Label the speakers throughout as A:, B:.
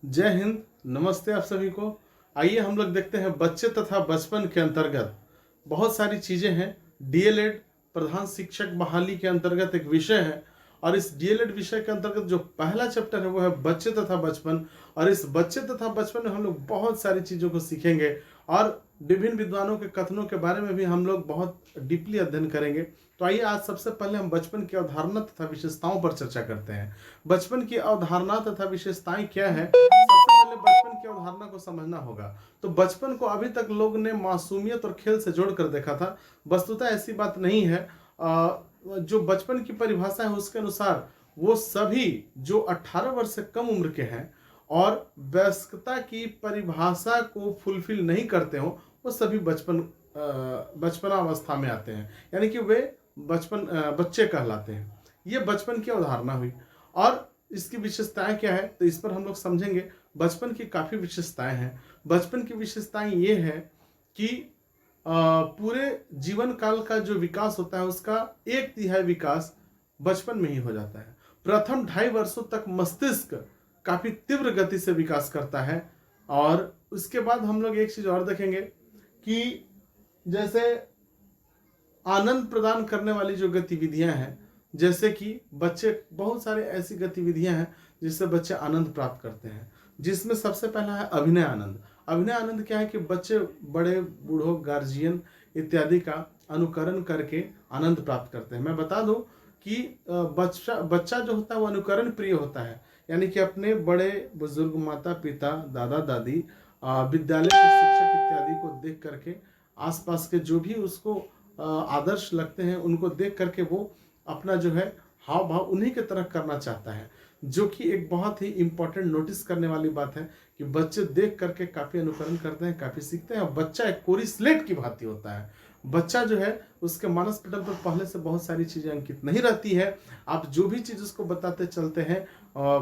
A: जय हिंद। नमस्ते आप सभी को। आइए हम लोग देखते हैं बच्चे तथा बचपन के अंतर्गत बहुत सारी चीज़ें हैं। डीएलएड प्रधान शिक्षक बहाली के अंतर्गत एक विषय है और इस डीएलएड विषय के अंतर्गत जो पहला चैप्टर है वो है बच्चे तथा बचपन। और इस बच्चे तथा बचपन में हम लोग बहुत सारी चीज़ों को सीखेंगे और विभिन्न विद्वानों के कथनों के बारे में भी हम लोग बहुत डीपली अध्ययन करेंगे। तो आइए आज सबसे पहले हम बचपन की अवधारणा तथा विशेषताओं पर चर्चा करते हैं। बचपन की अवधारणा तथा विशेषताएं क्या है, सबसे पहले बचपन की अवधारणा को समझना होगा। तो बचपन को अभी तक लोग ने मासूमियत और खेल से जोड़कर देखा था। वस्तुतः ऐसी बात नहीं है। जो बचपन की परिभाषा है उसके अनुसार वो सभी जो 18 वर्ष से कम उम्र के हैं और वयस्कता की परिभाषा को फुलफिल नहीं करते हो, वो सभी बचपना अवस्था में आते हैं, यानी कि वे बच्चे कहलाते हैं। ये बचपन की अवधारणा हुई। और इसकी विशेषताएं क्या है तो इस पर हम लोग समझेंगे। बचपन की काफ़ी विशेषताएं हैं। बचपन की विशेषताएं ये है कि पूरे जीवन काल का जो विकास होता है उसका 1/3 विकास बचपन में ही हो जाता है। प्रथम 2.5 वर्षों तक मस्तिष्क काफ़ी तीव्र गति से विकास करता है। और उसके बाद हम लोग एक चीज़ और देखेंगे कि जैसे आनंद प्रदान करने वाली जो गतिविधियां हैं, जैसे कि बच्चे बहुत सारे ऐसी गतिविधियां हैं जिससे बच्चे आनंद प्राप्त करते हैं, जिसमें सबसे पहला है अभिनय आनंद। अभिनय आनंद क्या है कि बच्चे बड़े बूढ़ों गार्जियन इत्यादि का अनुकरण करके आनंद प्राप्त करते हैं। मैं बता दूं कि बच्चा बच्चा जो होता है वो अनुकरण प्रिय होता है, यानी कि अपने बड़े बुजुर्ग माता पिता दादा दादी विद्यालय के शिक्षक इत्यादि को देख करके आसपास के जो भी उसको आदर्श लगते हैं उनको देख करके वो अपना जो है हाव भाव उन्हीं के तरह करना चाहता है, जो कि एक बहुत ही इंपॉर्टेंट नोटिस करने वाली बात है कि बच्चे देख करके काफ़ी अनुकरण करते हैं, काफ़ी सीखते हैं। और बच्चा एक कोरी स्लेट की भांति होता है। बच्चा जो है उसके मानस पटल पर पहले से बहुत सारी चीज़ें अंकित नहीं रहती है। आप जो भी चीज़ उसको बताते चलते हैं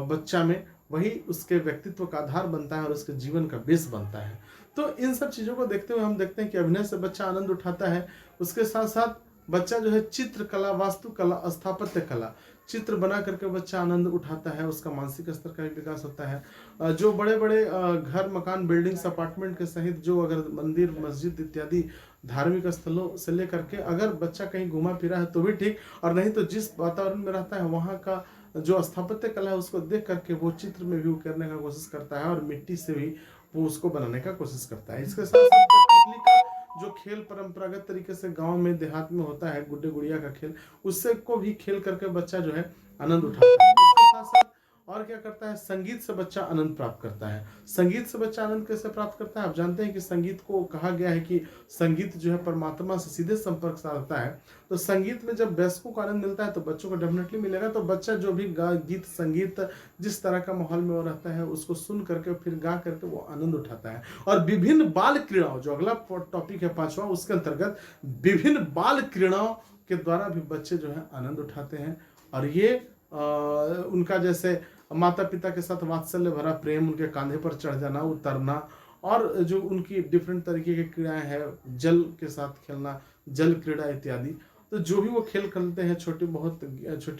A: बच्चा में, वही उसके व्यक्तित्व का आधार बनता है और उसके जीवन का बेस बनता है। तो इन सब चीज़ों को देखते हुए हम देखते हैं कि अभिनय से बच्चा आनंद उठाता है। उसके साथ साथ बच्चा जो है चित्रकला, वास्तुकला, स्थापत्य कला, चित्र बना करके बच्चा आनंद उठाता है। उसका मानसिक स्तर का भी विकास होता है। जो बड़े बड़े घर मकान बिल्डिंग्स अपार्टमेंट के सहित जो अगर मंदिर मस्जिद इत्यादि धार्मिक स्थलों से लेकर के अगर बच्चा कहीं घुमा फिरा है तो भी ठीक, और नहीं तो जिस वातावरण में रहता है वहाँ का जो स्थापत्य कला है उसको देख करके वो चित्र में भी उकेरने का कोशिश करता है और मिट्टी से भी वो उसको बनाने का कोशिश करता है। इसके साथ साथ कठपुतली का जो खेल परंपरागत तरीके से गांव में देहात में होता है, गुड्डे गुड़िया का खेल, उससे को भी खेल करके बच्चा जो है आनंद उठाता है। इसके साथ साथ और क्या करता है, संगीत से बच्चा आनंद प्राप्त करता है। संगीत से बच्चा आनंद कैसे प्राप्त करता है, आप जानते हैं कि संगीत को कहा गया है कि संगीत जो है परमात्मा से सीधे संपर्क साधता है। तो संगीत में जब वयस्कों को आनंद मिलता है तो बच्चों को डेफिनेटली मिलेगा। तो बच्चा जो भी गीत संगीत जिस तरह का माहौल में वो रहता है उसको सुन करके फिर गा करके वो आनंद उठाता है। और विभिन्न बाल क्रीड़ाओं, जो अगला टॉपिक है 5वां, उसके अंतर्गत विभिन्न बाल क्रीड़ाओं के द्वारा भी बच्चे जो है आनंद उठाते हैं। और ये उनका जैसे माता पिता के साथ वात्सल्य भरा प्रेम, उनके कांधे पर चढ़ जाना, उतरना, और जो उनकी डिफरेंट तरीके की क्रियाएं हैं, जल के साथ खेलना, जल क्रीड़ा इत्यादि। तो जो भी वो खेल खेलते हैं छोटी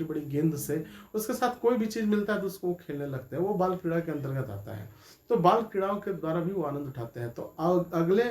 A: बड़ी गेंद से, उसके साथ कोई भी चीज़ मिलता है तो उसको वो खेलने लगते हैं, वो बाल क्रीड़ा के अंतर्गत आता है। तो बाल क्रीड़ाओं के द्वारा भी वो आनंद उठाते हैं। तो अगले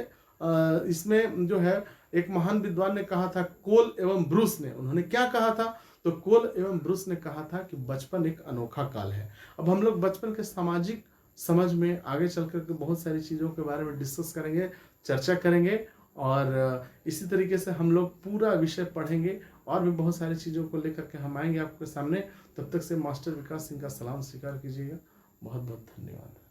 A: इसमें जो है एक महान विद्वान ने कहा था, कोल एवं ब्रूस ने, उन्होंने क्या कहा था, तो कोल एवं ब्रूस ने कहा था कि बचपन एक अनोखा काल है। अब हम लोग बचपन के सामाजिक समझ में आगे चल कर के बहुत सारी चीज़ों के बारे में डिस्कस करेंगे, चर्चा करेंगे, और इसी तरीके से हम लोग पूरा विषय पढ़ेंगे और भी बहुत सारी चीज़ों को लेकर के हम आएंगे आपके सामने। तब तक से मास्टर विकास सिंह का सलाम स्वीकार कीजिएगा। बहुत बहुत धन्यवाद।